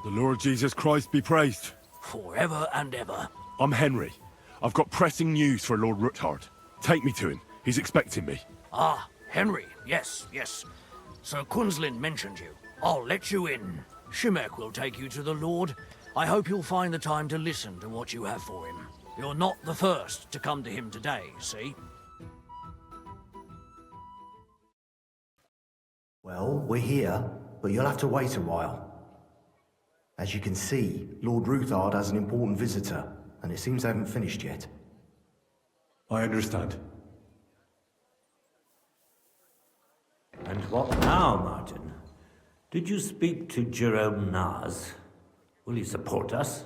The Lord Jesus Christ be praised. Forever and ever. I'm Henry. I've got pressing news for Lord Ruthard. Take me to him. He's expecting me. Ah, Henry. Yes, yes. Sir Quinslin mentioned you. I'll let you in. Shimek will take you to the Lord. I hope you'll find the time to listen to what you have for him. You're not the first to come to him today, see? Well, we're here, but you'll have to wait a while. As you can see, Lord Ruthard has an important visitor, and it seems they haven't finished yet. I understand. And what now, Martin? Did you speak to Jerome Naz? Will he support us?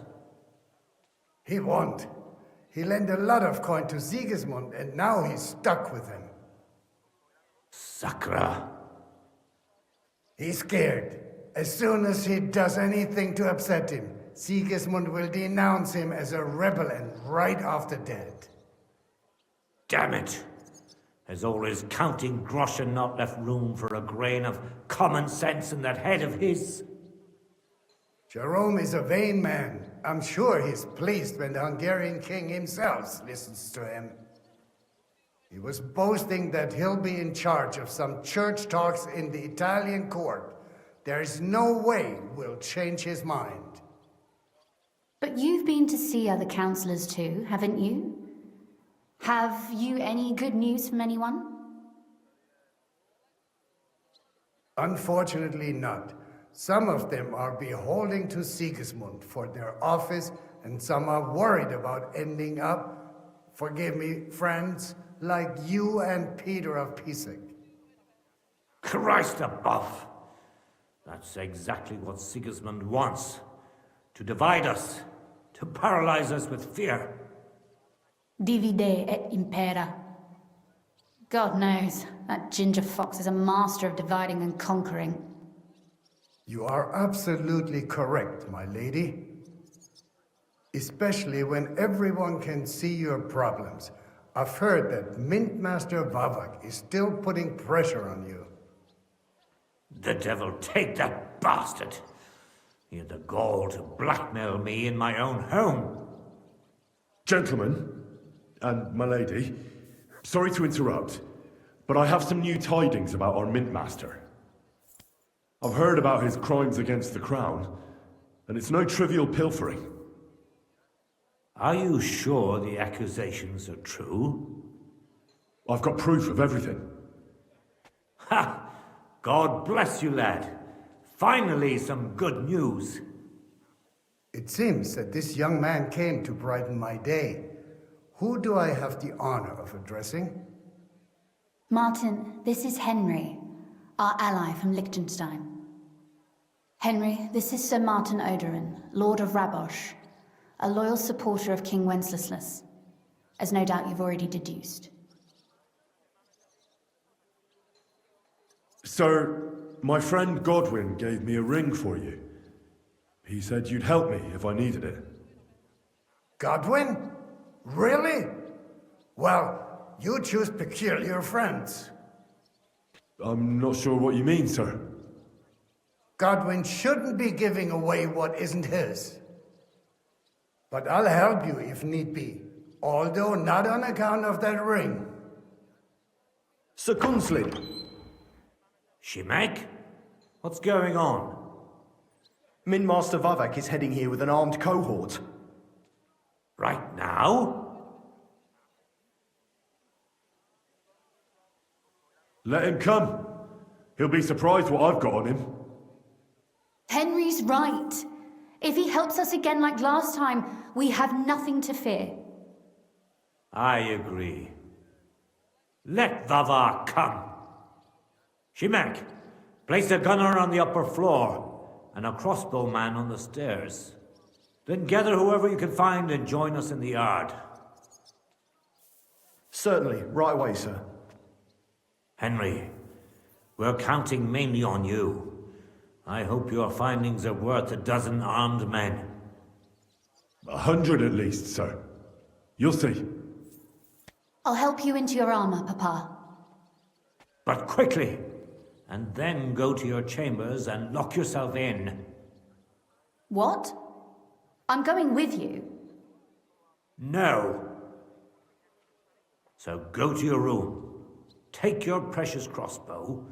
He won't. He lent a lot of coin to Sigismund, and now he's stuck with him. Sakra. He's scared. As soon as he does anything to upset him, Sigismund will denounce him as a rebel and right after dead. Damn it! Has all his counting groschen not left room for a grain of common sense in that head of his? Jerome is a vain man. I'm sure he's pleased when the Hungarian king himself listens to him. He was boasting that he'll be in charge of some church talks in the Italian court. There is no way we'll change his mind. But you've been to see other councillors too, haven't you? Have you any good news from anyone? Unfortunately not. Some of them are beholden to Sigismund for their office, and some are worried about ending up, forgive me, friends, like you and Peter of Pisak. Christ above! That's exactly what Sigismund wants. To divide us, to paralyze us with fear. Divide et impera. God knows, that ginger fox is a master of dividing and conquering. You are absolutely correct, my lady. Especially when everyone can see your problems. I've heard that Mint Master Vavak is still putting pressure on you. The devil take that bastard! He had the gall to blackmail me in my own home. Gentlemen, and my lady, sorry to interrupt, but I have some new tidings about our Mint Master. I've heard about his crimes against the crown, and it's no trivial pilfering. Are you sure the accusations are true? I've got proof of everything. Ha! God bless you, lad. Finally, some good news. It seems that this young man came to brighten my day. Who do I have the honor of addressing? Martin, this is Henry, our ally from Liechtenstein. Henry, this is Sir Martin Odorin, Lord of Rabosh, a loyal supporter of King Wenceslas, as no doubt you've already deduced. Sir, my friend Godwin gave me a ring for you. He said you'd help me if I needed it. Godwin? Really? Well, you choose peculiar friends. I'm not sure what you mean, sir. Godwin shouldn't be giving away what isn't his. But I'll help you if need be, although not on account of that ring. Sir Quinslin! Shimek? What's going on? Min Master Vavak is heading here with an armed cohort. Right now? Let him come. He'll be surprised what I've got on him. Henry's right. If he helps us again like last time, we have nothing to fear. I agree. Let Vavar come. Shimek, place a gunner on the upper floor and a crossbowman on the stairs. Then gather whoever you can find and join us in the yard. Certainly, right away, sir. Henry, we're counting mainly on you. I hope your findings are worth a dozen armed men. 100 at least, sir. You'll see. I'll help you into your armor, Papa. But quickly, and then go to your chambers and lock yourself in. What? I'm going with you. No. So go to your room, take your precious crossbow,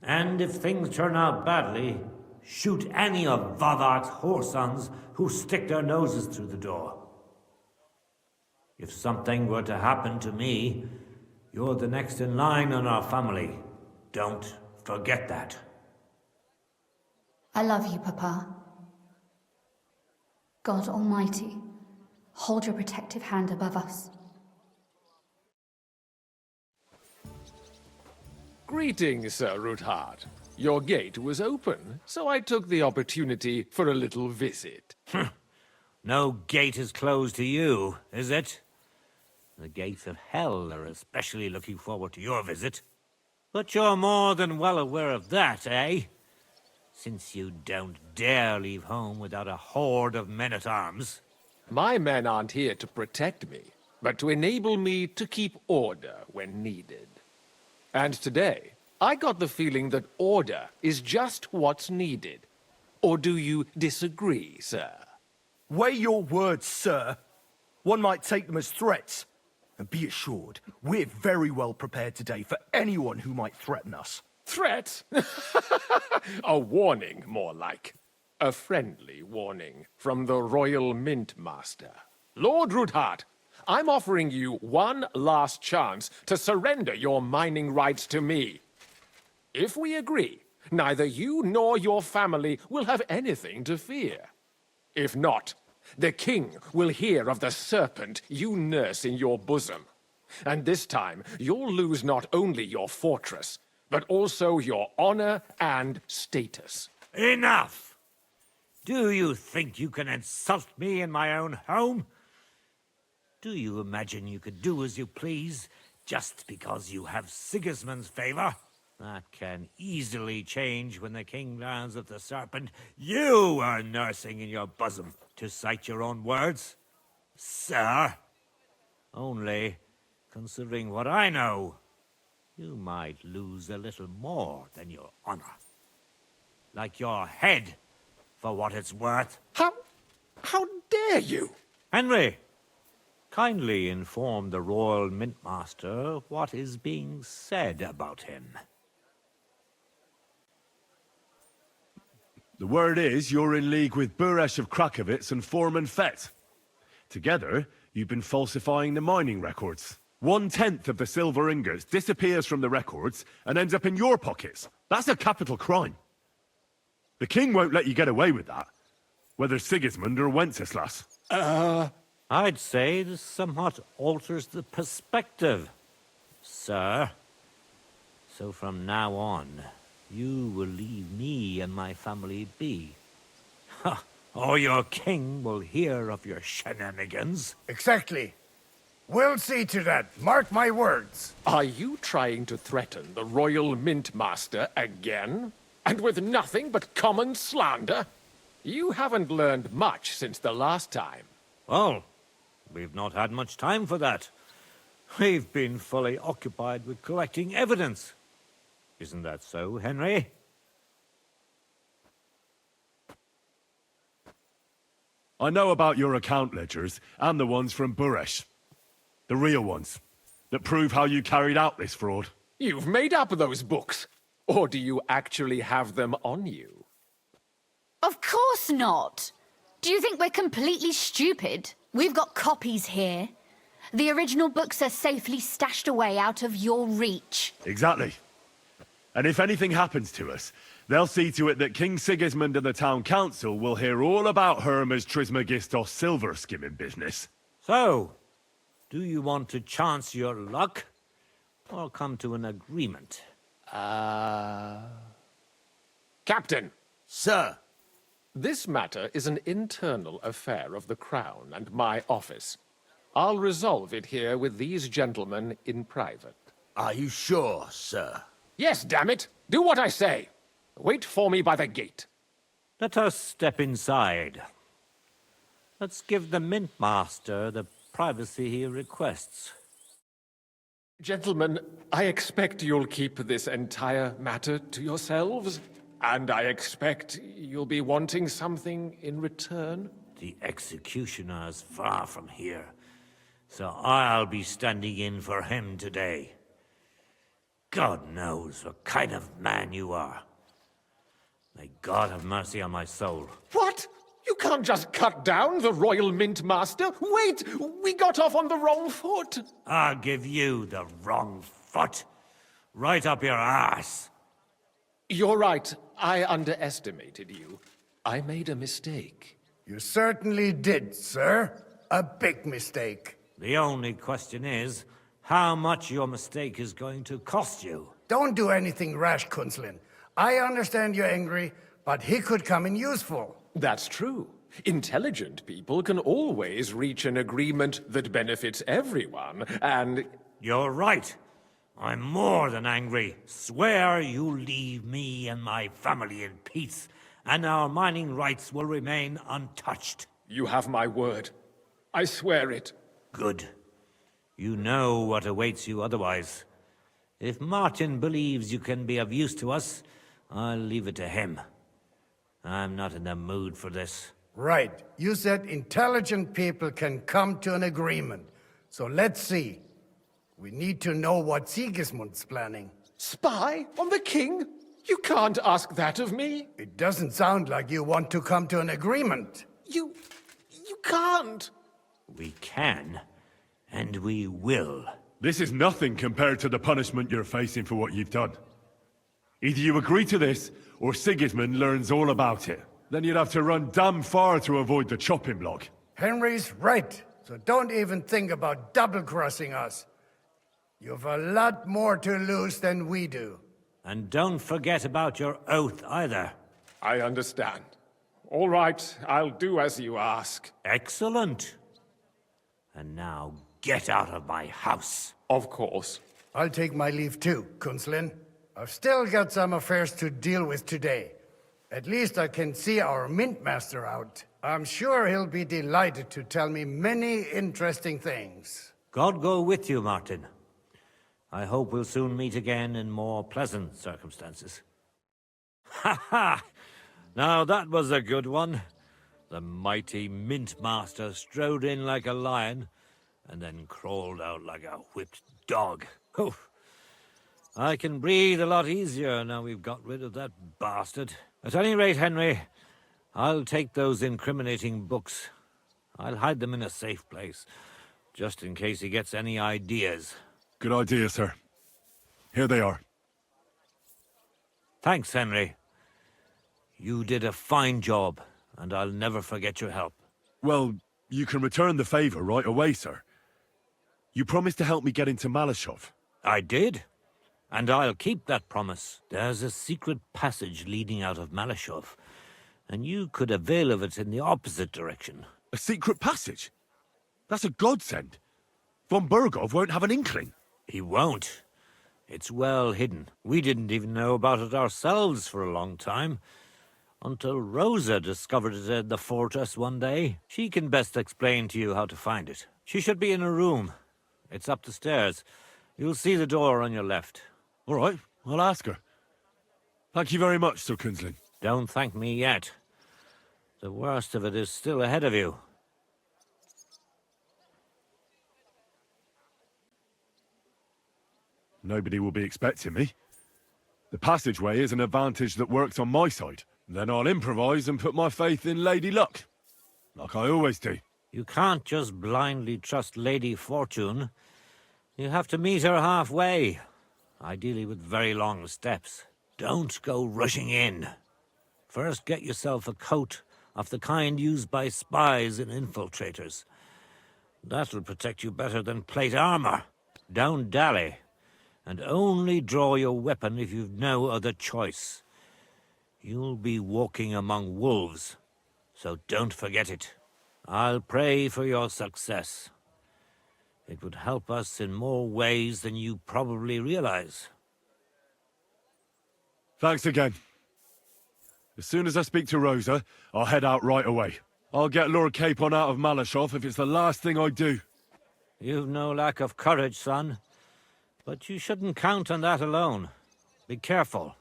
and if things turn out badly, shoot any of Vavark's whoresons who stick their noses through the door. If something were to happen to me, you're the next in line in our family. Don't forget that. I love you, Papa. God Almighty, hold your protective hand above us. Greetings, Sir Ruthard. Your gate was open, so I took the opportunity for a little visit. No gate is closed to you, is it? The gates of hell are especially looking forward to your visit. But you're more than well aware of that, eh? Since you don't dare leave home without a horde of men-at-arms. My men aren't here to protect me, but to enable me to keep order when needed. And today, I got the feeling that order is just what's needed. Or do you disagree, sir? Weigh your words, sir. One might take them as threats. And be assured, we're very well prepared today for anyone who might threaten us. Threat? A warning, more like. A friendly warning from the Royal Mint Master. Lord Ruthard, I'm offering you one last chance to surrender your mining rights to me. If we agree, neither you nor your family will have anything to fear. If not, the king will hear of the serpent you nurse in your bosom. And this time, you'll lose not only your fortress, but also your honor and status. Enough! Do you think you can insult me in my own home? Do you imagine you could do as you please, just because you have Sigismund's favor? That can easily change when the king learns of the serpent you are nursing in your bosom, to cite your own words. Sir, only, considering what I know, you might lose a little more than your honor. Like your head, for what it's worth. How dare you? Henry, kindly inform the Royal Mintmaster what is being said about him. The word is you're in league with Buresh of Krakowitz and Foreman Fett. Together, you've been falsifying the mining records. 1/10 of the silver ingots disappears from the records and ends up in your pockets. That's a capital crime. The king won't let you get away with that, whether Sigismund or Wenceslas. I'd say this somewhat alters the perspective, sir. So from now on, you will leave me and my family be. Or your king will hear of your shenanigans. Exactly. We'll see to that. Mark my words. Are you trying to threaten the Royal Mint Master again? And with nothing but common slander? You haven't learned much since the last time. Well, we've not had much time for that. We've been fully occupied with collecting evidence. Isn't that so, Henry? I know about your account ledgers and the ones from Buresh. The real ones, that prove how you carried out this fraud. You've made up those books. Or do you actually have them on you? Of course not. Do you think we're completely stupid? We've got copies here. The original books are safely stashed away out of your reach. Exactly. And if anything happens to us, they'll see to it that King Sigismund and the town council will hear all about Hermes Trismegistos silver skimming business. So, do you want to chance your luck, or come to an agreement? Captain, Sir, this matter is an internal affair of the Crown and my office. I'll resolve it here with these gentlemen in private. are you sure, sir? Yes, damn it! Do what I say! Wait for me by the gate. Let us step inside. Let's give the Mint Master the privacy he requests. Gentlemen, I expect you'll keep this entire matter to yourselves. And I expect you'll be wanting something in return? The executioner is far from here, so I'll be standing in for him today. God knows what kind of man you are. May God have mercy on my soul. What? You can't just cut down the Royal Mint Master. Wait! We got off on the wrong foot. I'll give you the wrong foot. Right up your ass. You're right. I underestimated you. I made a mistake. You certainly did, sir. A big mistake. The only question is, how much your mistake is going to cost you. Don't do anything rash, Kunzlin. I understand you're angry, but he could come in useful. That's true. Intelligent people can always reach an agreement that benefits everyone, and... You're right. I'm more than angry. Swear you'll leave me and my family in peace, and our mining rights will remain untouched. You have my word. I swear it. Good. You know what awaits you otherwise. If Martin believes you can be of use to us, I'll leave it to him. I'm not in the mood for this. Right. You said intelligent people can come to an agreement. So let's see. We need to know what Sigismund's planning. Spy on the king? You can't ask that of me. It doesn't sound like you want to come to an agreement. You can't. We can, and we will. This is nothing compared to the punishment you're facing for what you've done. Either you agree to this, or Sigismund learns all about it. Then you'd have to run damn far to avoid the chopping block. Henry's right, so don't even think about double-crossing us. You've a lot more to lose than we do. And don't forget about your oath either. I understand. All right, I'll do as you ask. Excellent. And now get out of my house. Of course. I'll take my leave too, Kunzlin. I've still got some affairs to deal with today. At least I can see our Mint Master out. I'm sure he'll be delighted to tell me many interesting things. God go with you, Martin. I hope we'll soon meet again in more pleasant circumstances. Ha ha! Now that was a good one. The mighty Mint Master strode in like a lion, and then crawled out like a whipped dog. Oof. I can breathe a lot easier now we've got rid of that bastard. At any rate, Henry, I'll take those incriminating books. I'll hide them in a safe place, just in case he gets any ideas. Good idea, sir. Here they are. Thanks, Henry. You did a fine job, and I'll never forget your help. Well, you can return the favor right away, sir. You promised to help me get into Malashov. I did, and I'll keep that promise. There's a secret passage leading out of Malashov, and you could avail of it in the opposite direction. A secret passage? That's a godsend. Von Burgov won't have an inkling. He won't. It's well hidden. We didn't even know about it ourselves for a long time, until Rosa discovered it in the fortress one day. She can best explain to you how to find it. She should be in her room. It's up the stairs. You'll see the door on your left. All right, I'll ask her. Thank you very much, Sir Kunzlin. Don't thank me yet. The worst of it is still ahead of you. Nobody will be expecting me. The passageway is an advantage that works on my side. Then I'll improvise and put my faith in Lady Luck. Like I always do. You can't just blindly trust Lady Fortune. You have to meet her halfway, ideally with very long steps. Don't go rushing in. First get yourself a coat of the kind used by spies and infiltrators. That'll protect you better than plate armor. Don't dally, and only draw your weapon if you've no other choice. You'll be walking among wolves, so don't forget it. I'll pray for your success. It would help us in more ways than you probably realize. Thanks again. As soon as I speak to Rosa, I'll head out right away. I'll get Lord Capon out of Malashov if it's the last thing I do. You've no lack of courage, son. But you shouldn't count on that alone. Be careful.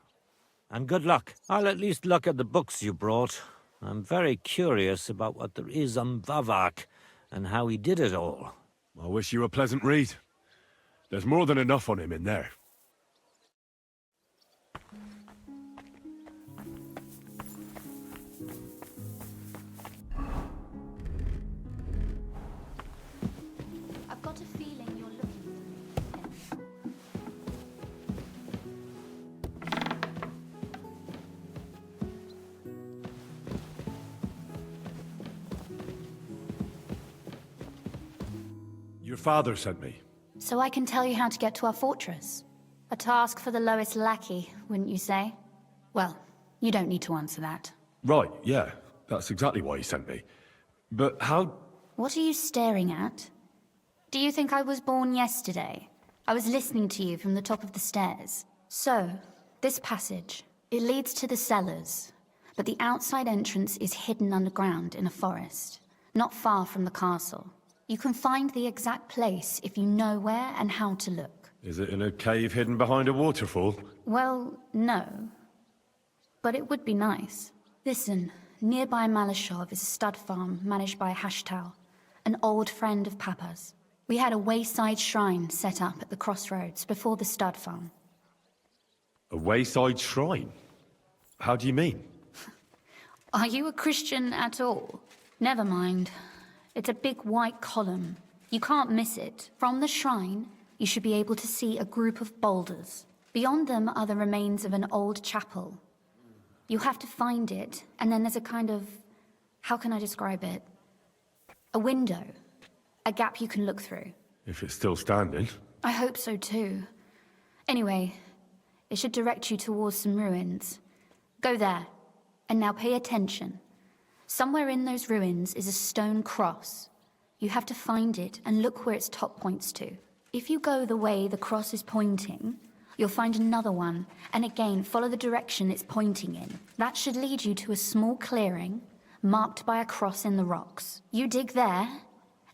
And good luck. I'll at least look at the books you brought. I'm very curious about what there is on Vavak and how he did it all. I wish you a pleasant read. There's more than enough on him in there. I've got a feeling you're looking for me. Your father sent me. So I can tell you how to get to our fortress. A task for the lowest lackey, wouldn't you say? Well, you don't need to answer that. Right, yeah. That's exactly why he sent me. But how... What are you staring at? Do you think I was born yesterday? I was listening to you from the top of the stairs. So, this passage, it leads to the cellars, but the outside entrance is hidden underground in a forest, not far from the castle. You can find the exact place if you know where and how to look. Is it in a cave hidden behind a waterfall? Well, no. But it would be nice. Listen, nearby Malashov is a stud farm managed by Hashtal, an old friend of Papa's. We had a wayside shrine set up at the crossroads before the stud farm. A wayside shrine? How do you mean? Are you a Christian at all? Never mind. It's a big white column. You can't miss it. From the shrine, you should be able to see a group of boulders. Beyond them are the remains of an old chapel. You have to find it, and then there's a kind of... how can I describe it? A window. A gap you can look through. If it's still standing. I hope so too. Anyway, it should direct you towards some ruins. Go there. And now pay attention. Somewhere in those ruins is a stone cross. You have to find it and look where its top points to. If you go the way the cross is pointing, you'll find another one, and again follow the direction it's pointing in. That should lead you to a small clearing, marked by a cross in the rocks. You dig there,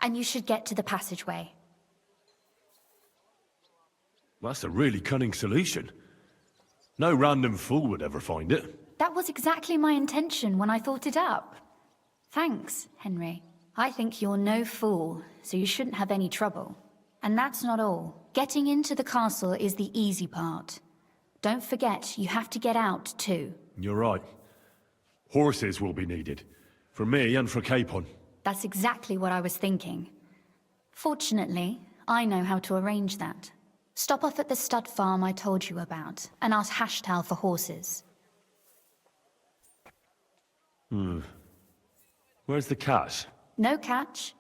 and you should get to the passageway. That's a really cunning solution. No random fool would ever find it. That was exactly my intention when I thought it up. Thanks, Henry. I think you're no fool, so you shouldn't have any trouble. And that's not all. Getting into the castle is the easy part. Don't forget, you have to get out, too. You're right. Horses will be needed. For me and for Capon. That's exactly what I was thinking. Fortunately, I know how to arrange that. Stop off at the stud farm I told you about, and ask Hashtal for horses. Where's the cash? No catch.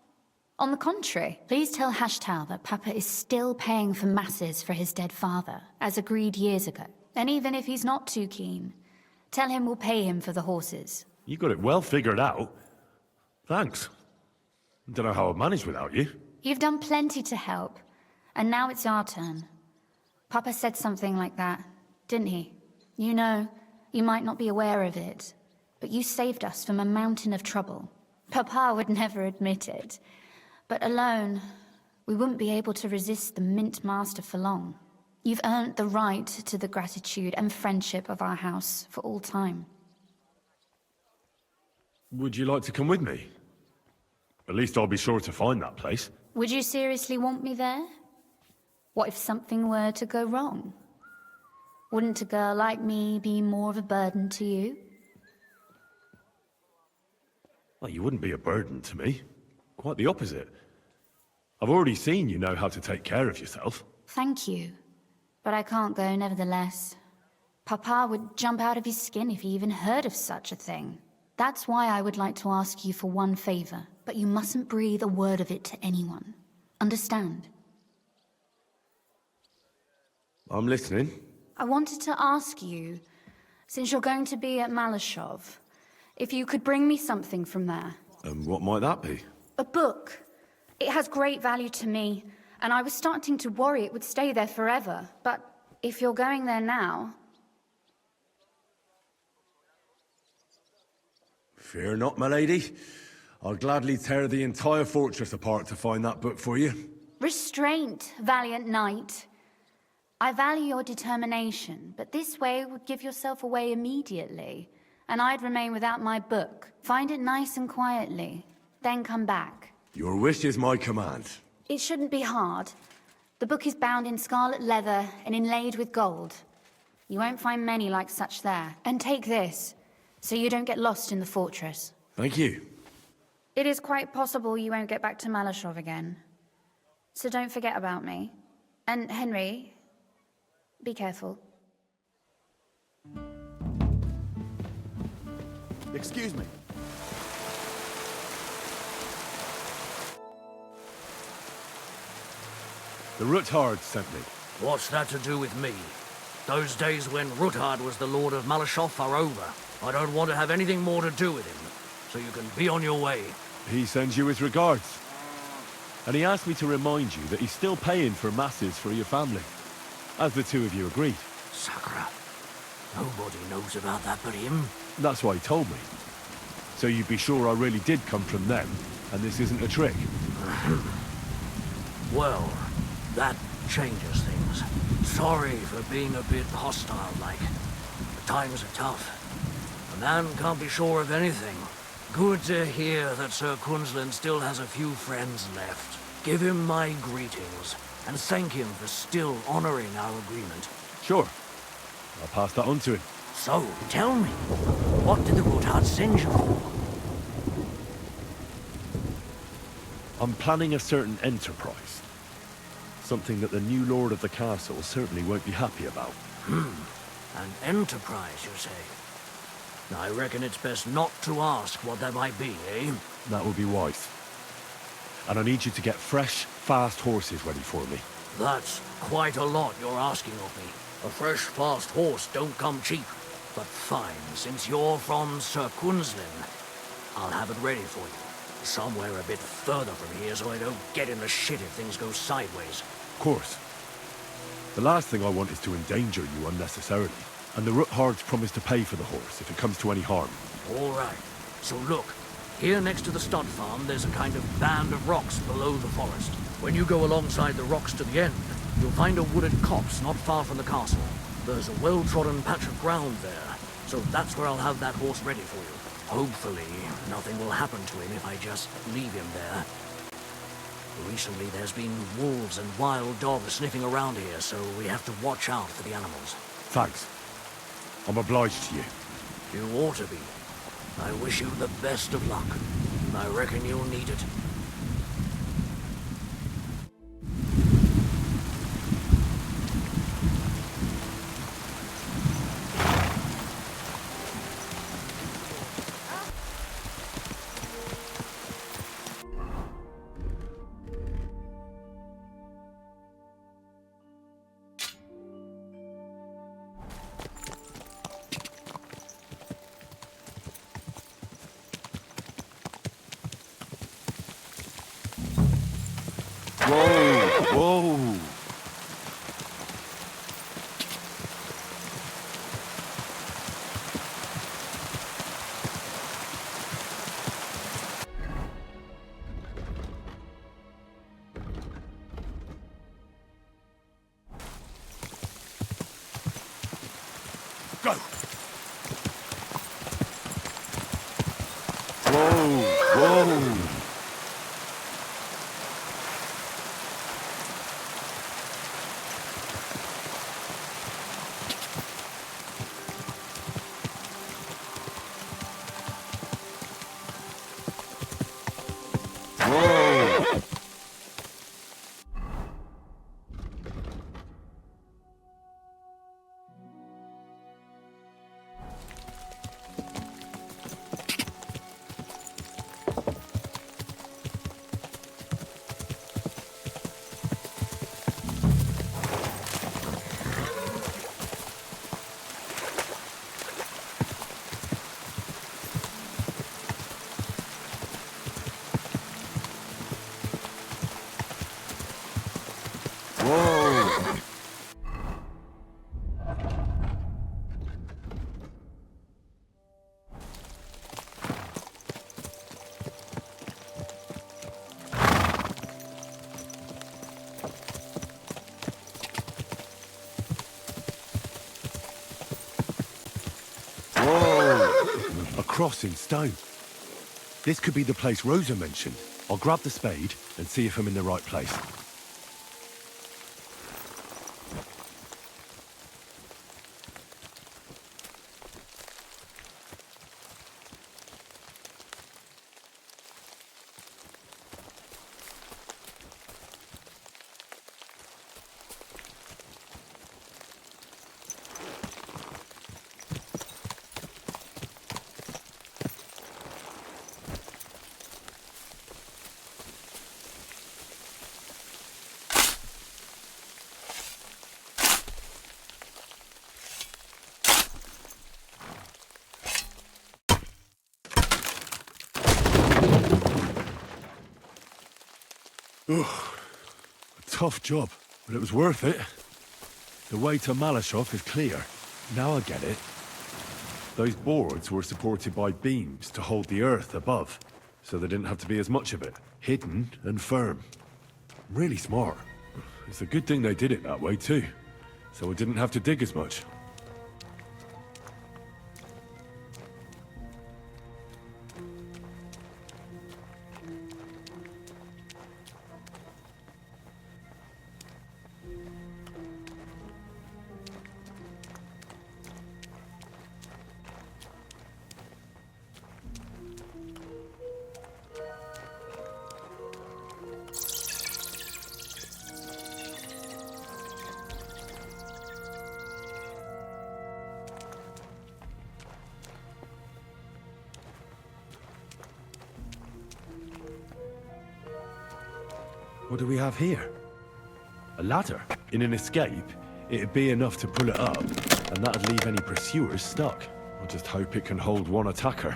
On the contrary, please tell Hashtal that Papa is still paying for masses for his dead father, as agreed years ago. And even if he's not too keen, tell him we'll pay him for the horses. You got it well figured out. Thanks. Don't know how I'd manage without you. You've done plenty to help, and now it's our turn. Papa said something like that, didn't he? You know, you might not be aware of it, but you saved us from a mountain of trouble. Papa would never admit it, but alone, we wouldn't be able to resist the Mint Master for long. You've earned the right to the gratitude and friendship of our house for all time. Would you like to come with me? At least I'll be sure to find that place. Would you seriously want me there? What if something were to go wrong? Wouldn't a girl like me be more of a burden to you? Well, you wouldn't be a burden to me. Quite the opposite. I've already seen you know how to take care of yourself. Thank you. But I can't go nevertheless. Papa would jump out of his skin if he even heard of such a thing. That's why I would like to ask you for one favor, but you mustn't breathe a word of it to anyone. Understand? I'm listening. I wanted to ask you, since you're going to be at Malashov, if you could bring me something from there. And what might that be? A book. It has great value to me, and I was starting to worry it would stay there forever. But if you're going there now... Fear not, my lady. I'll gladly tear the entire fortress apart to find that book for you. Restraint, valiant knight. I value your determination, but this way would give yourself away immediately, and I'd remain without my book. Find it nice and quietly, then come back. Your wish is my command. It shouldn't be hard. The book is bound in scarlet leather and inlaid with gold. You won't find many like such there. And take this, so you don't get lost in the fortress. Thank you. It is quite possible you won't get back to Malashov again. So don't forget about me. And Henry, be careful. Excuse me. The Ruthard sent me. What's that to do with me? Those days when Ruthard was the Lord of Malashov are over. I don't want to have anything more to do with him, so you can be on your way. He sends you his regards. And he asked me to remind you that he's still paying for masses for your family, as the two of you agreed. Sakura. Nobody knows about that but him. That's why he told me. So you'd be sure I really did come from them, and this isn't a trick. Well, that changes things. Sorry for being a bit hostile-like. The times are tough. A man can't be sure of anything. Good to hear that Sir Kunzlin still has a few friends left. Give him my greetings, and thank him for still honoring our agreement. Sure. I'll pass that on to him. So, tell me, what did the Ruthard send you for? I'm planning a certain enterprise. Something that the new lord of the castle certainly won't be happy about. An enterprise, you say? I reckon it's best not to ask what that might be, eh? That would be wise. And I need you to get fresh, fast horses ready for me. That's quite a lot you're asking of me. A fresh, fast horse don't come cheap. But fine, since you're from Sir Kunzlin, I'll have it ready for you. Somewhere a bit further from here so I don't get in the shit if things go sideways. Of course. The last thing I want is to endanger you unnecessarily. And the Ruthards promise to pay for the horse if it comes to any harm. All right. So look, here next to the stud farm, there's a kind of band of rocks below the forest. When you go alongside the rocks to the end, you'll find a wooded copse not far from the castle. There's a well-trodden patch of ground there, so that's where I'll have that horse ready for you. Hopefully, nothing will happen to him if I just leave him there. Recently, there's been wolves and wild dogs sniffing around here, so we have to watch out for the animals. Thanks. I'm obliged to you. You ought to be. I wish you the best of luck. I reckon you'll need it. Whoa! Go! Whoa! cross in stone. This could be the place Rosa mentioned. I'll grab the spade and see if I'm in the right place. Ugh, a tough job, but it was worth it. The way to Malashov is clear. Now I get it. Those boards were supported by beams to hold the earth above, so there didn't have to be as much of it. Hidden and firm. Really smart. It's a good thing they did it that way too, so I didn't have to dig as much. What do we have here? A ladder? In an escape, it'd be enough to pull it up, and that'd leave any pursuers stuck. I'll just hope it can hold one attacker.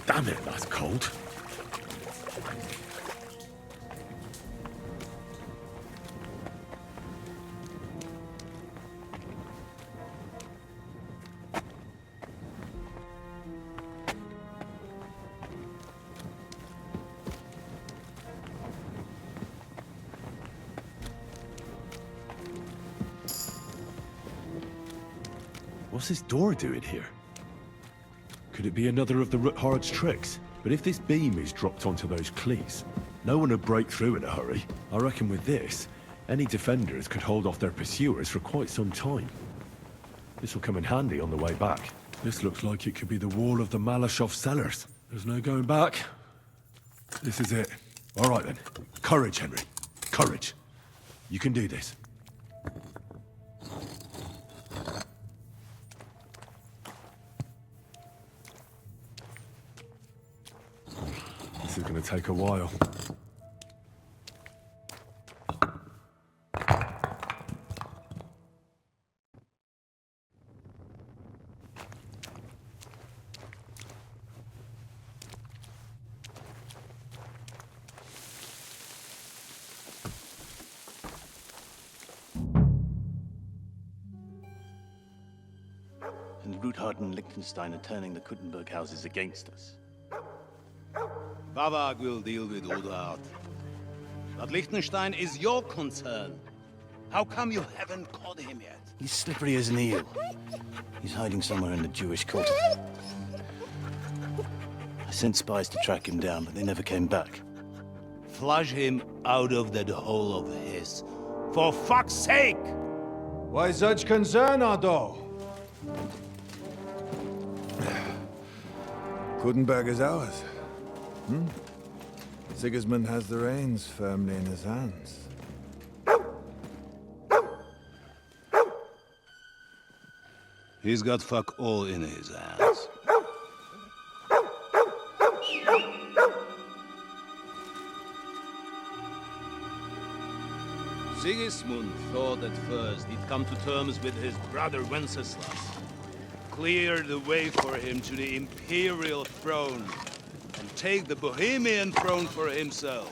Damn it, that's cold. What's this door doing here? Could it be another of the Ruthard's tricks? But if this beam is dropped onto those cleats, no one would break through in a hurry. I reckon with this, any defenders could hold off their pursuers for quite some time. This will come in handy on the way back. This looks like it could be the wall of the Malashov cellars. There's no going back. This is it. All right then. Courage, Henry. Courage. You can do this. This is going to take a while. And Ruthard and Liechtenstein are turning the Kuttenberg houses against us. Bavag will deal with Ruthard. But Liechtenstein is your concern. How come you haven't caught him yet? He's slippery as an eel. He's hiding somewhere in the Jewish quarter. I sent spies to track him down, but they never came back. Flush him out of that hole of his. For fuck's sake! Why such concern, Otto? Kuttenberg is ours. Sigismund has the reins firmly in his hands. He's got fuck all in his hands. Sigismund thought at first he'd come to terms with his brother Wenceslas, clear the way for him to the imperial throne, and take the Bohemian throne for himself.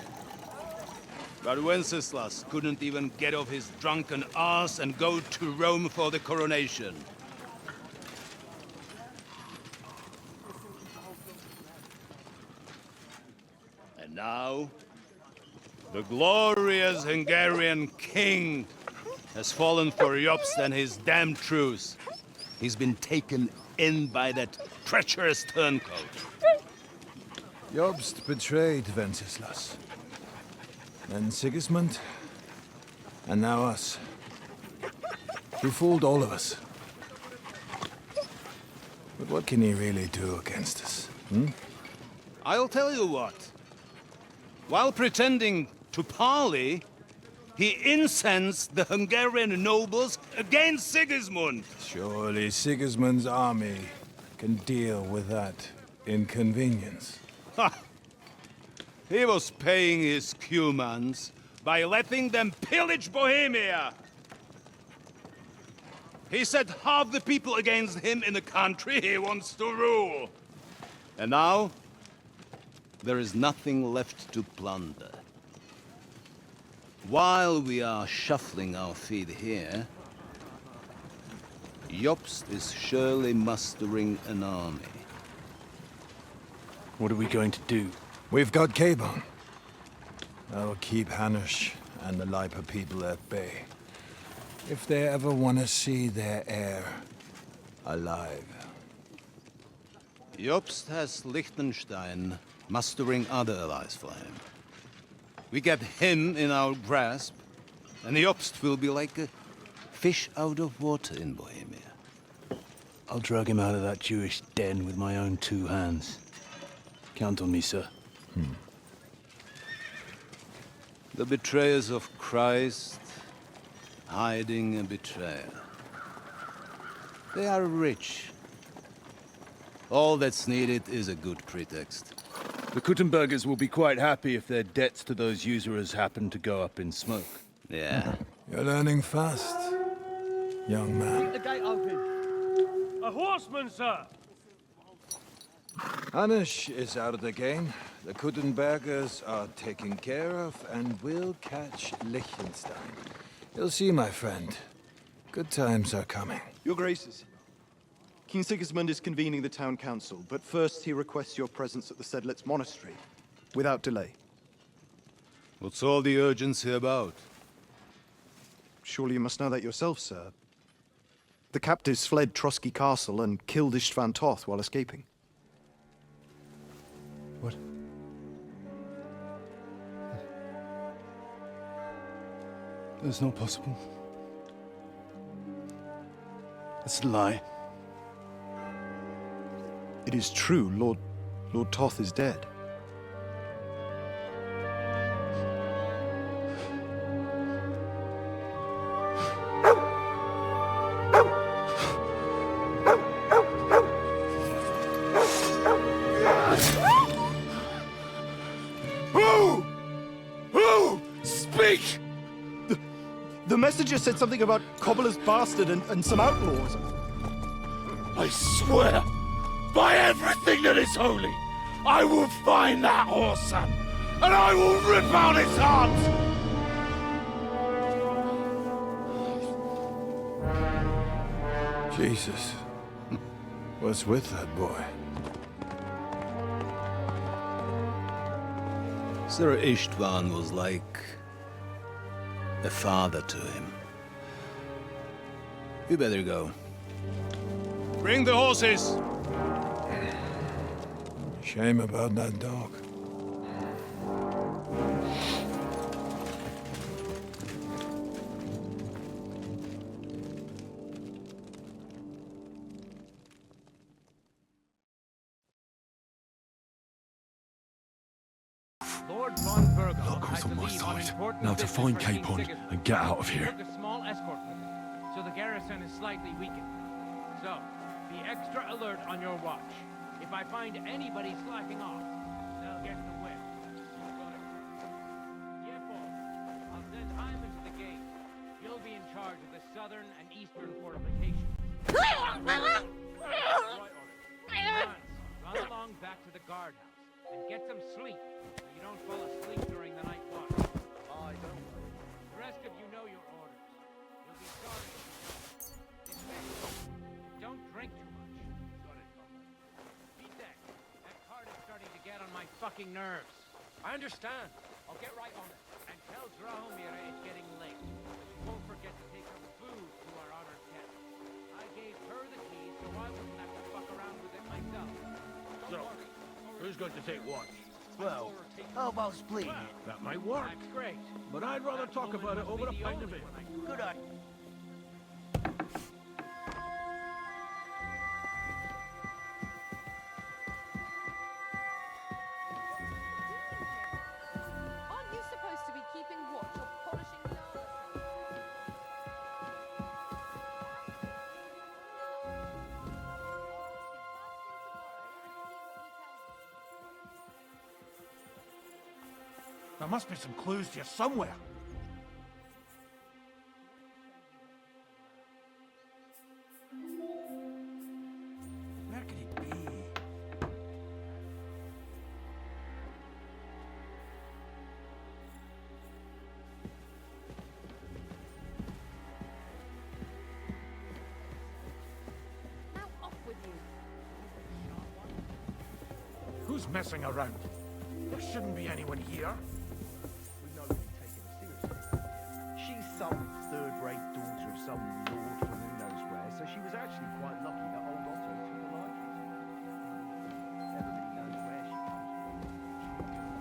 But Wenceslas couldn't even get off his drunken ass and go to Rome for the coronation. And now, the glorious Hungarian king has fallen for Jobst and his damned truce. He's been taken in by that treacherous turncoat. Jobst betrayed Wenceslas. Then Sigismund. And now us. He fooled all of us. But what can he really do against us, hmm? I'll tell you what. While pretending to parley, he incensed the Hungarian nobles against Sigismund. Surely Sigismund's army can deal with that inconvenience. Ha! He was paying his Cumans by letting them pillage Bohemia. He set half the people against him in the country he wants to rule. And now, there is nothing left to plunder. While we are shuffling our feet here, Jobst is surely mustering an army. What are we going to do? We've got Cabon. That'll keep Hanush and the Lipa people at bay. If they ever want to see their heir alive. Jobst has Liechtenstein mustering other allies for him. We get him in our grasp, and Jobst will be like a fish out of water in Bohemia. I'll drag him out of that Jewish den with my own 2 hands. Count on me, sir. The betrayers of Christ hiding a betrayer. They are rich. All that's needed is a good pretext. The Kuttenbergers will be quite happy if their debts to those usurers happen to go up in smoke. Yeah. You're learning fast, young man. The gate open. A horseman, sir! Hanush is out of the game. The Kuttenbergers are taken care of, and we'll catch Liechtenstein. You'll see, my friend. Good times are coming. Your Graces, King Sigismund is convening the town council, but first he requests your presence at the Sedlitz monastery, without delay. What's all the urgency about? Surely you must know that yourself, sir. The captives fled Trotsky Castle and killed Istvan Toth while escaping. What? That's not possible. That's a lie. It is true, Lord Toth is dead. Who? Speak! The messenger said something about Cobbler's bastard and some outlaws. I swear, by everything that is holy, I will find that whoreson, and I will rip out his heart! Jesus. What's with that boy? Sir Istvan was like a father to him. You better go. Bring the horses! Shame about that dog. Lord von Burgo Luck was had on my to leave on side. important Now to business find for King Capon Sigismund. and get out of here. Took a small escort with him, so the garrison is slightly weakened. So, be extra alert on your watch. If I find anybody slacking off, they'll get the whip. Yepo, I'll send Hyman to the gate. You'll be in charge of the southern and eastern fortifications. Hans, run along back to the guardhouse and get some sleep so you don't fall asleep during the night watch. fucking nerves. I understand. I'll get right on it. And tell Drahomir it's getting late. She won't forget to take some food to our honored guest. I gave her the keys so I wouldn't have to fuck around with it myself. So, who's going to take watch? Well, how about splitting it? That might work. That's great. But I'd rather talk about it over a pint of ale. Good idea. Aren't you supposed to be keeping watch or polishing the armor? There must be some clues here somewhere. Where could it be? Now off with you. Who's messing around? There shouldn't be anyone here. We've not really taken her seriously. She's some third-rate daughter of some lord from who knows where, so she was actually quite lucky that old Otto took her liking to her. Never really knows where she comes from.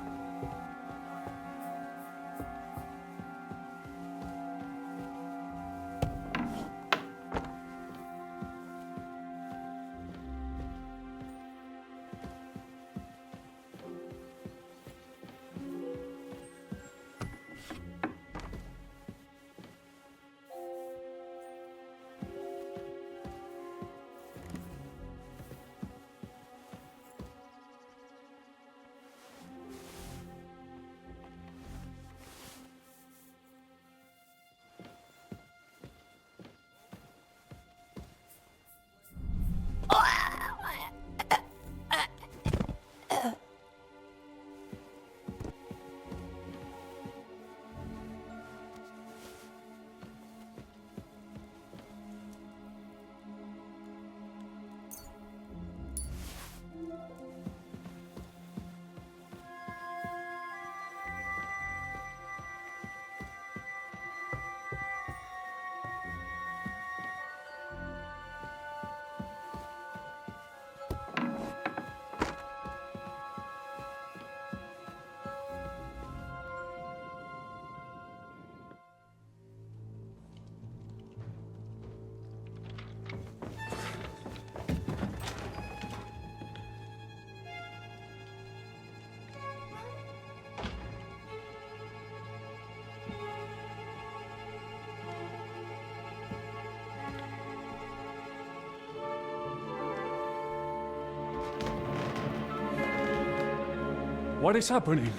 What is happening?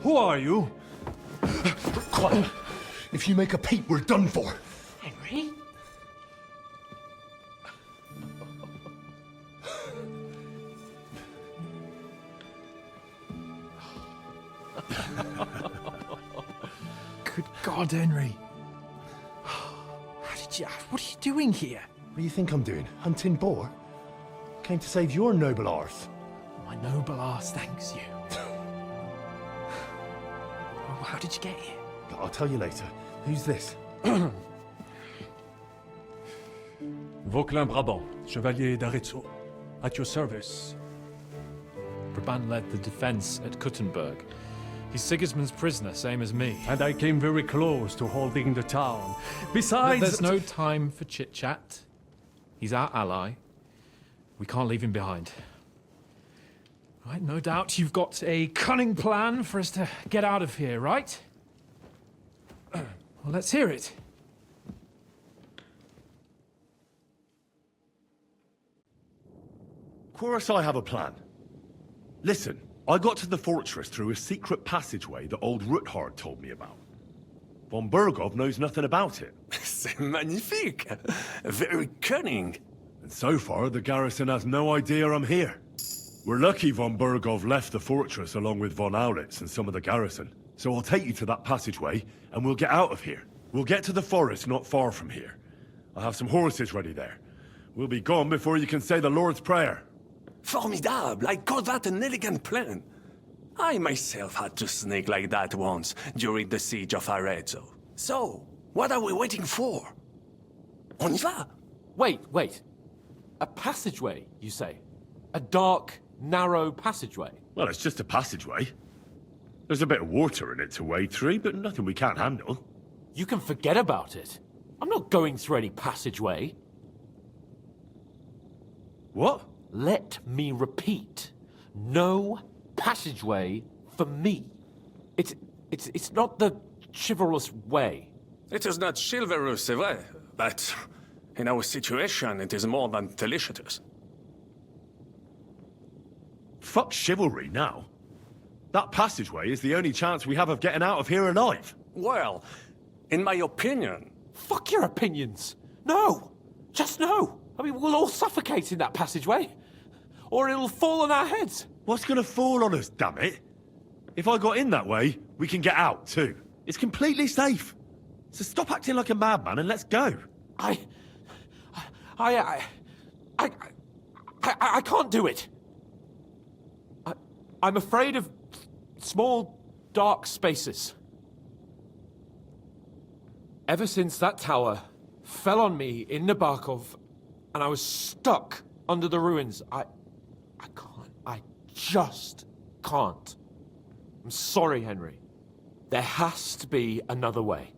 Who are you? Quiet! If you make a peep, we're done for. Henry? Good God, Henry. How did you... What are you doing here? What do you think I'm doing? Hunting boar? Came to save your noble arse. My noble arse thanks you. Well, how did you get here? I'll tell you later. Who's this? Vauquelin Brabant, Chevalier d'Arezzo. At your service. Brabant led the defense at Kuttenberg. He's Sigismund's prisoner, same as me. And I came very close to holding the town. Besides... There's no time for chit-chat. He's our ally. We can't leave him behind. Right, no doubt you've got a cunning plan for us to get out of here, right? Well, let's hear it. Of course I have a plan. Listen, I got to the fortress through a secret passageway that old Ruthard told me about. Von Bergov knows nothing about it. C'est magnifique! Very cunning. And so far, the garrison has no idea I'm here. We're lucky Von Bergov left the fortress along with Von Aulitz and some of the garrison. So I'll take you to that passageway, and we'll get out of here. We'll get to the forest not far from here. I have some horses ready there. We'll be gone before you can say the Lord's Prayer. Formidable! I call that an elegant plan. I myself had to sneak like that once during the siege of Arezzo. So, what are we waiting for? On y va! Wait. A passageway, you say? A dark, narrow passageway? Well, it's just a passageway. There's a bit of water in it to wade through, but nothing we can't handle. You can forget about it. I'm not going through any passageway. What? Let me repeat. No passageway for me. It's not the chivalrous way. It is not chivalrous, c'est vrai, but in our situation, it is more than delicious. Fuck chivalry now. That passageway is the only chance we have of getting out of here alive. Well, in my opinion... Fuck your opinions. No! Just no! I mean, we'll all suffocate in that passageway. Or it'll fall on our heads. What's gonna fall on us, damn it? If I got in that way, we can get out too. It's completely safe. So stop acting like a madman and let's go. I can't do it. I'm afraid of small, dark spaces. Ever since that tower fell on me in Nabokov, and I was stuck under the ruins, I just can't. I'm sorry, Henry. There has to be another way.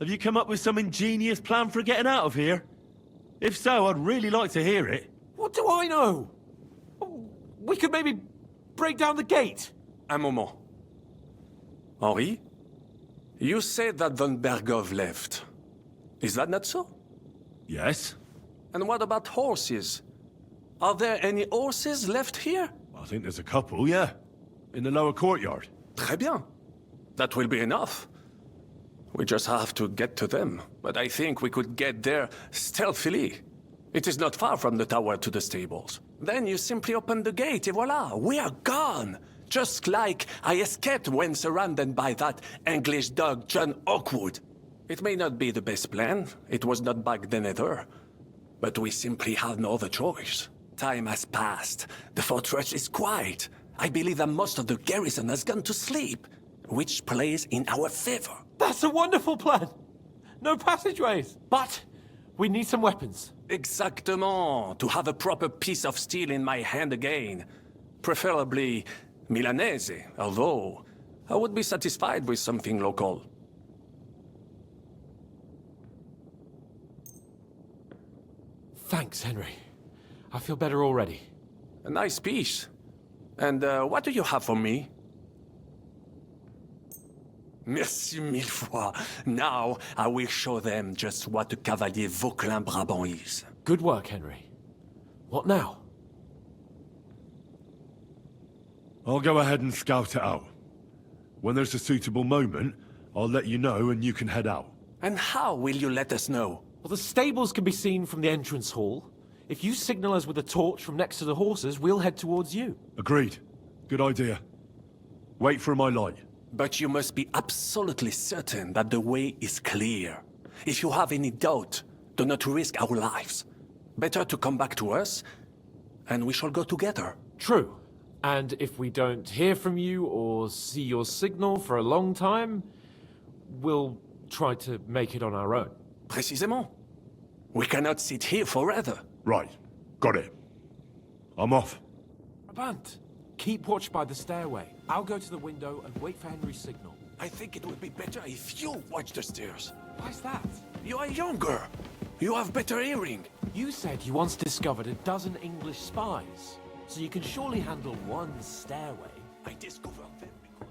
Have you come up with some ingenious plan for getting out of here? If so, I'd really like to hear it. What do I know? We could maybe break down the gate. Un moment. Henri? You said that Von Bergov left. Is that not so? Yes. And what about horses? Are there any horses left here? I think there's a couple, yeah. In the lower courtyard. Très bien. That will be enough. We just have to get to them. But I think we could get there stealthily. It is not far from the tower to the stables. Then you simply open the gate, et voila, we are gone! Just like I escaped when surrounded by that English dog John Oakwood. It may not be the best plan, it was not back then either. But we simply have no other choice. Time has passed. The fortress is quiet. I believe that most of the garrison has gone to sleep, which plays in our favor. That's a wonderful plan! No passageways! But we need some weapons. Exactement. To have a proper piece of steel in my hand again. Preferably Milanese, although I would be satisfied with something local. Thanks, Henry. I feel better already. A nice piece. And what do you have for me? Merci mille fois. Now I will show them just what a Cavalier Vauquelin-Brabant is. Good work, Henry. What now? I'll go ahead and scout it out. When there's a suitable moment, I'll let you know and you can head out. And how will you let us know? Well, the stables can be seen from the entrance hall. If you signal us with a torch from next to the horses, we'll head towards you. Agreed. Good idea. Wait for my light. But you must be absolutely certain that the way is clear. If you have any doubt, do not risk our lives. Better to come back to us, and we shall go together. True. And if we don't hear from you or see your signal for a long time, we'll try to make it on our own. Précisément. We cannot sit here forever. Right. Got it. I'm off. Brabant, keep watch by the stairway. I'll go to the window and wait for Henry's signal. I think it would be better if you watch the stairs. Why's that? You are younger. You have better hearing. You said you once discovered a dozen English spies. So you can surely handle one stairway. I discovered them because...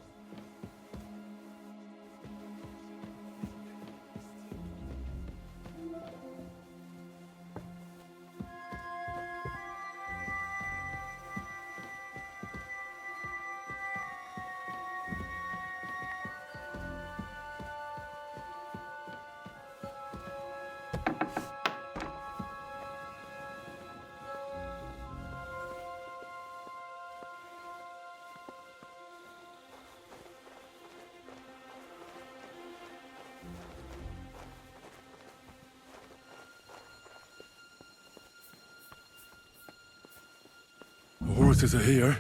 Horses are here.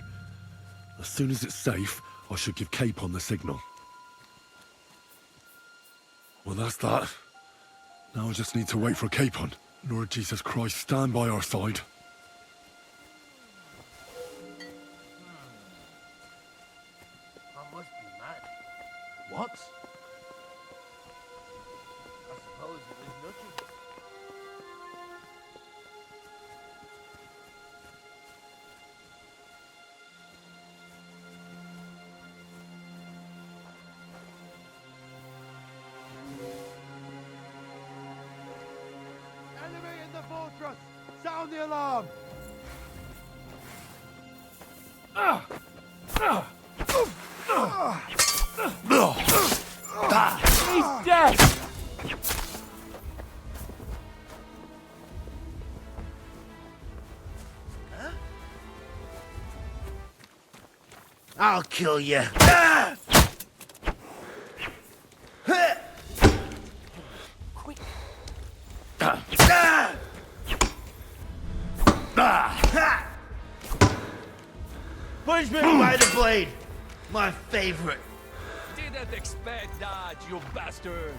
As soon as it's safe, I should give Capon the signal. Well, that's that. Now I just need to wait for Capon. Lord Jesus Christ, stand by our side. I must be mad. What? I suppose it was nothing. Enemy in the fortress! Sound the alarm! He's dead! I'll kill you. Quick! Punishment by the blade! My favorite. Didn't expect that, you bastard!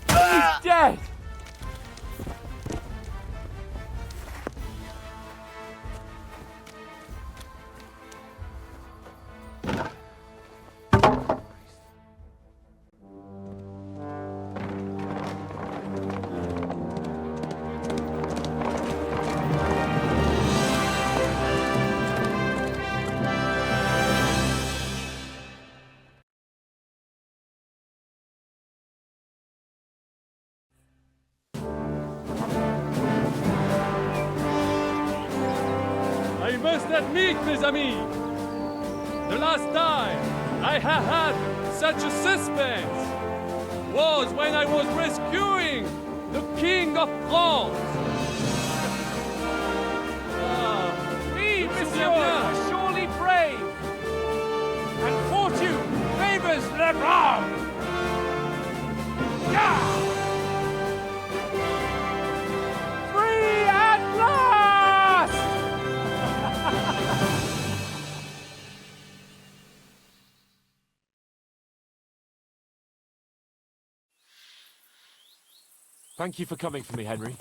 He's dead! I must admit, mes amis, the last time I have had such a suspense was when I was rescuing the King of France. We, monsieur, are surely brave, and fortune favors the brave. Free at last! Thank you for coming for me, Henry.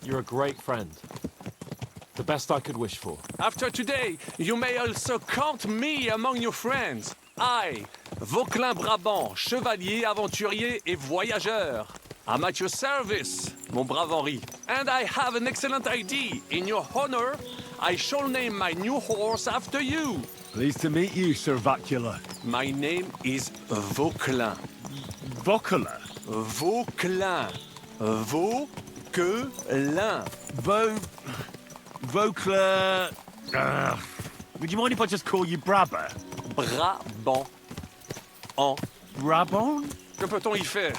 You're a great friend. The best I could wish for. After today, you may also count me among your friends. I, Vauquelin Brabant, chevalier, aventurier et voyageur. I'm at your service, mon brave Henri. And I have an excellent idea. In your honor, I shall name my new horse after you. Pleased to meet you, Sir Vacula. My name is Vauquelin. Vauquelin? Vauquelin. Vauquelin. Vauquelin... would you mind if I just call you Brabber? Brabant. En. Brabant? Que peut-on y faire?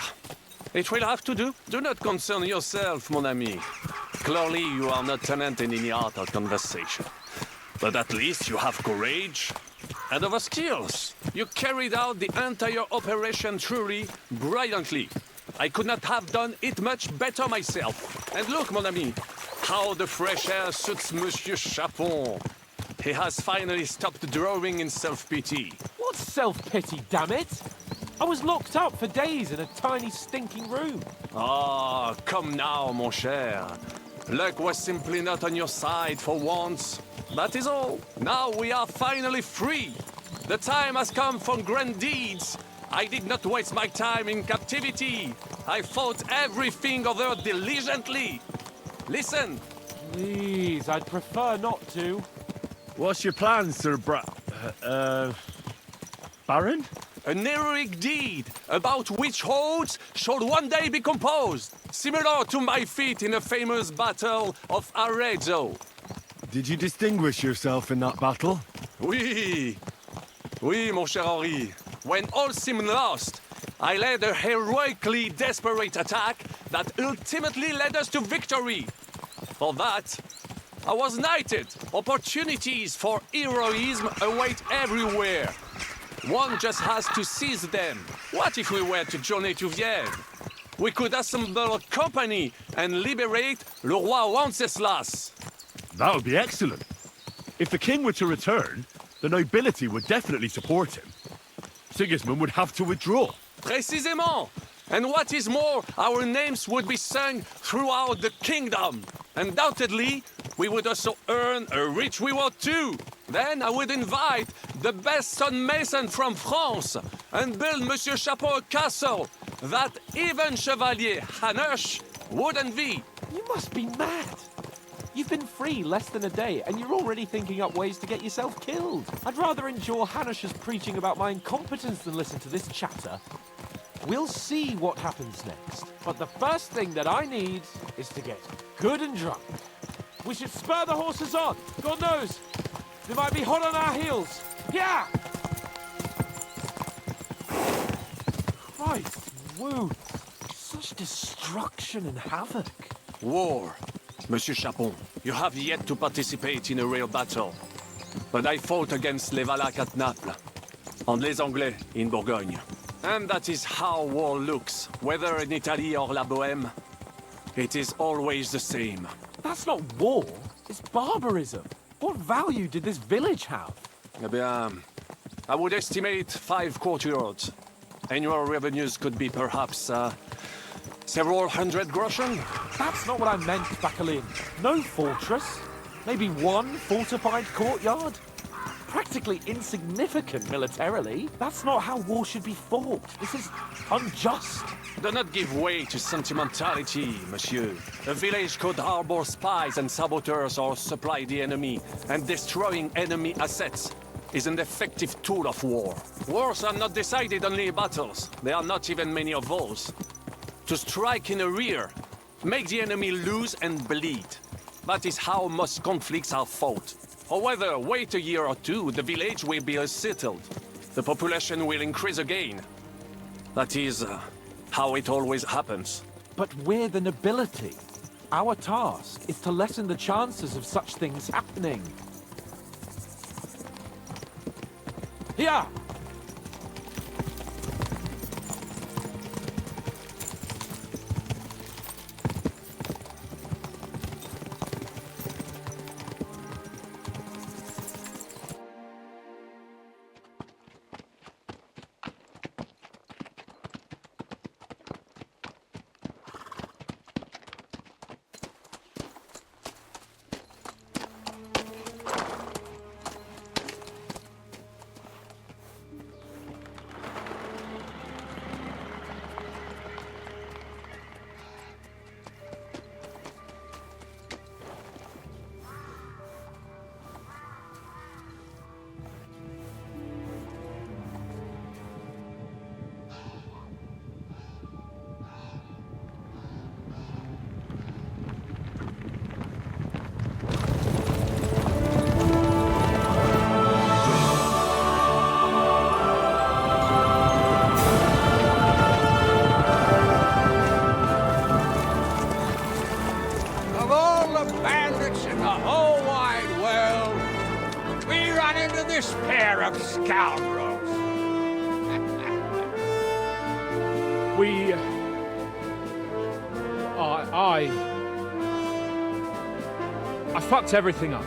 It will have to do. Do not concern yourself, mon ami. Clearly, you are not talented in the art of conversation. But at least you have courage and other skills. You carried out the entire operation truly brilliantly. I could not have done it much better myself. And look, mon ami, how the fresh air suits Monsieur Chapon. He has finally stopped drawing in self-pity. What self-pity, damn it? I was locked up for days in a tiny stinking room. Ah, come now, mon cher. Luck was simply not on your side for once. That is all. Now we are finally free. The time has come for grand deeds. I did not waste my time in captivity. I fought everything over diligently. Listen. Please, I'd prefer not to. What's your plan, Sir Baron? An heroic deed about which odes shall one day be composed, similar to my feat in the famous battle of Arezzo. Did you distinguish yourself in that battle? Oui. Oui, mon cher Henri. When all seemed lost, I led a heroically desperate attack that ultimately led us to victory. For that, I was knighted. Opportunities for heroism await everywhere. One just has to seize them. What if we were to journey to Vienne? we could assemble a company and liberate Le Roi Wenceslas. That would be excellent. If the king were to return, the nobility would definitely support him. Sigismund would have to withdraw. Précisément! And what is more, our names would be sung throughout the kingdom. Undoubtedly, we would also earn a rich reward too. Then I would invite the best stonemason from France and build Monsieur Chapeau a castle that even Chevalier Hanush would envy. You must be mad. You've been free less than a day, and you're already thinking up ways to get yourself killed. I'd rather endure Hanush's preaching about my incompetence than listen to this chatter. We'll see what happens next. But the first thing that I need is to get good and drunk. We should spur the horses on. God knows, they might be hot on our heels. Yeah! Christ, woo. Such destruction and havoc. War. Monsieur Chapon, you have yet to participate in a real battle. But I fought against les Valaques at Naples, and les Anglais in Bourgogne. And that is how war looks, whether in Italy or La Bohème. It is always the same. That's not war, it's barbarism. What value did this village have? Eh bien, I would estimate 5 courtyards. Annual revenues could be perhaps, several hundred groschen? That's not what I meant, Bacalin. No fortress. Maybe one fortified courtyard. Practically insignificant militarily. That's not how war should be fought. This is unjust. Do not give way to sentimentality, monsieur. A village could harbor spies and saboteurs or supply the enemy, and destroying enemy assets is an effective tool of war. Wars are not decided only in battles. There are not even many of those. To strike in the rear, make the enemy lose and bleed. That is how most conflicts are fought. However, wait a year or two, the village will be settled. The population will increase again. That is how it always happens. But we're the nobility. Our task is to lessen the chances of such things happening. Here! Of all the bandits in the whole wide world, we run into this pair of scoundrels. I fucked everything up.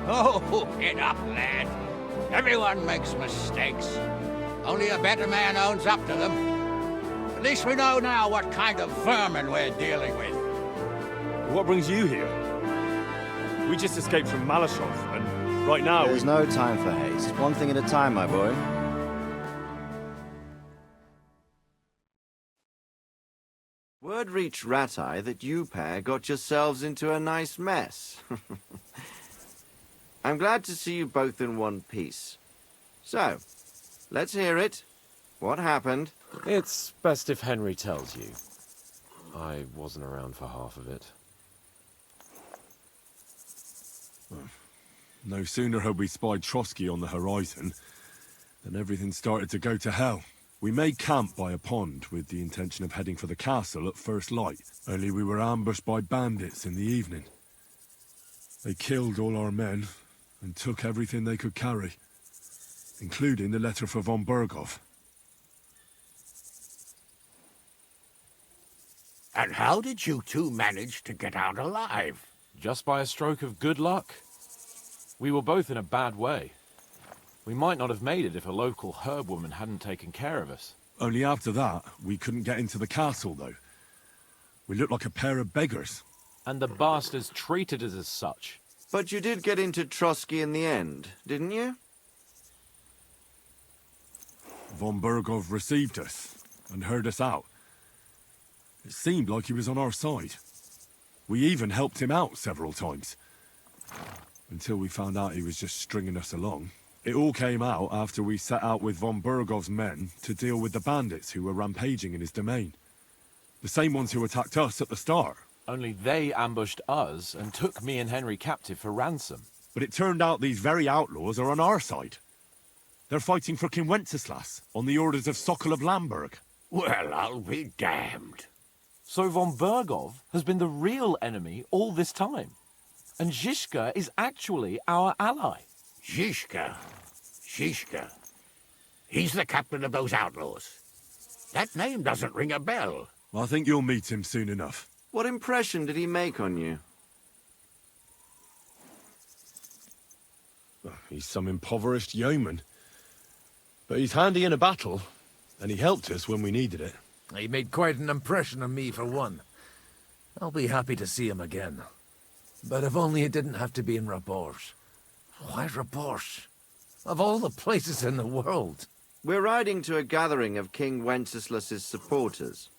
Oh, get up, lad. Everyone makes mistakes. Only a better man owns up to them. At least we know now what kind of vermin we're dealing with. What brings you here? We just escaped from Malashov, and right now There's no time for haste. One thing at a time, my boy. Word reached Rat-Eye that you pair got yourselves into a nice mess. I'm glad to see you both in one piece. So, let's hear it. What happened? It's best if Henry tells you. I wasn't around for half of it. no sooner had we spied Trotsky on the horizon than everything started to go to hell. We made camp by a pond with the intention of heading for the castle at first light, only we were ambushed by bandits in the evening. They killed all our men and took everything they could carry, including the letter for von Berghoff. And how did you two manage to get out alive? Just by a stroke of good luck. We were both in a bad way. We might not have made it if a local herb woman hadn't taken care of us. Only after that, we couldn't get into the castle, though. We looked like a pair of beggars. And the bastards treated us as such. But you did get into Trotsky in the end, didn't you? Von Bergov received us and heard us out. It seemed like he was on our side. We even helped him out several times. Until we found out he was just stringing us along. It all came out after we set out with von Bergov's men to deal with the bandits who were rampaging in his domain. The same ones who attacked us at the start. Only they ambushed us and took me and Henry captive for ransom. But it turned out these very outlaws are on our side. They're fighting for King Wenceslas on the orders of Sokol of Lamberg. Well, I'll be damned. So von Bergov has been the real enemy all this time. And Zizka is actually our ally. Zizka. He's the captain of those outlaws. That name doesn't ring a bell. I think you'll meet him soon enough. What impression did he make on you? He's some impoverished yeoman. But he's handy in a battle, and he helped us when we needed it. He made quite an impression on me, for one. I'll be happy to see him again. But if only it didn't have to be in Rabosh. Why Rabosh? Of all the places in the world. We're riding to a gathering of King Wenceslas's supporters.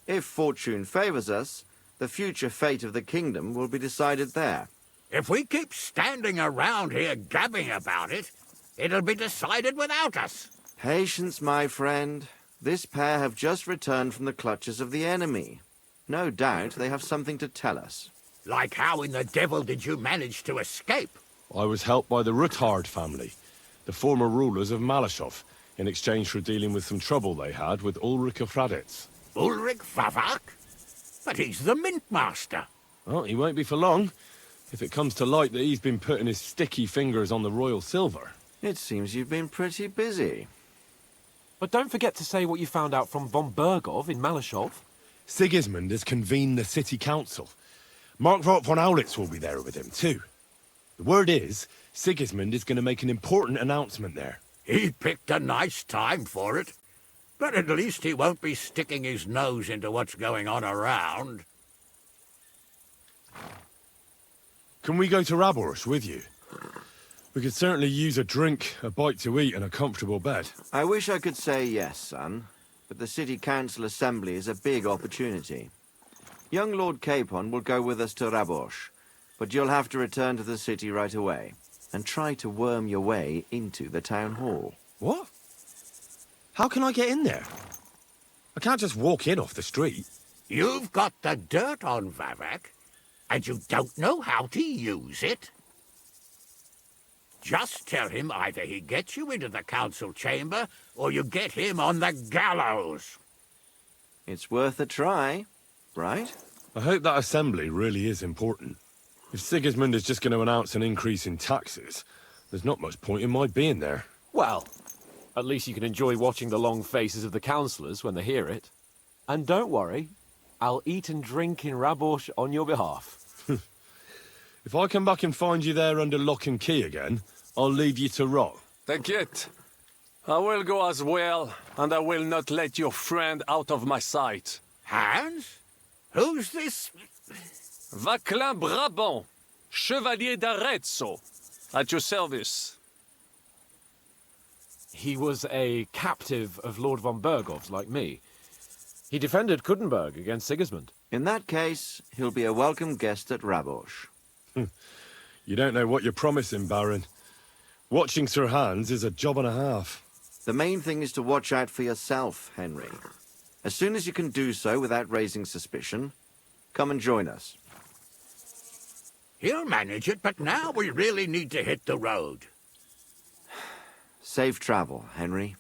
If fortune favors us, the future fate of the kingdom will be decided there. If we keep standing around here gabbing about it, it'll be decided without us. Patience, my friend. This pair have just returned from the clutches of the enemy. No doubt they have something to tell us. Like how in the devil did you manage to escape? I was helped by the Ruthard family, the former rulers of Malashov, in exchange for dealing with some trouble they had with Ulrich of Raditz. Ulrich Vavak? But he's the Mint Master. Well, he won't be for long, if it comes to light that he's been putting his sticky fingers on the royal silver. It seems you've been pretty busy. But don't forget to say what you found out from von Bergov in Malashov. Sigismund has convened the city council. Markvart von Aulitz will be there with him, too. The word is, Sigismund is going to make an important announcement there. He picked a nice time for it. But at least he won't be sticking his nose into what's going on around. Can we go to Raborsh with you? We could certainly use a drink, a bite to eat, and a comfortable bed. I wish I could say yes, son, but the City Council Assembly is a big opportunity. Young Lord Capon will go with us to Raborsh, but you'll have to return to the city right away, and try to worm your way into the town hall. What? How can I get in there? I can't just walk in off the street. You've got the dirt on Vavak, and you don't know how to use it? Just tell him either he gets you into the council chamber, or you get him on the gallows. It's worth a try, right? I hope that assembly really is important. If Sigismund is just going to announce an increase in taxes, there's not much point in my being there. Well, at least you can enjoy watching the long faces of the councillors when they hear it. And don't worry, I'll eat and drink in Raborsh on your behalf. If I come back and find you there under lock and key again, I'll leave you to rot. Take it. I will go as well, and I will not let your friend out of my sight. Hans? Who's this? Vaclin Brabant, Chevalier d'Arezzo, at your service. He was a captive of Lord von Bergov's, like me. He defended Kuttenberg against Sigismund. In that case, he'll be a welcome guest at Raborsh. You don't know what you're promising, Baron. Watching Sir Hans is a job and a half. The main thing is to watch out for yourself, Henry. As soon as you can do so without raising suspicion, come and join us. He'll manage it, but now we really need to hit the road. Safe travel, Henry.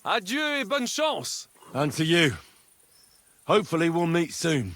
Adieu et bonne chance! And to you. Hopefully we'll meet soon.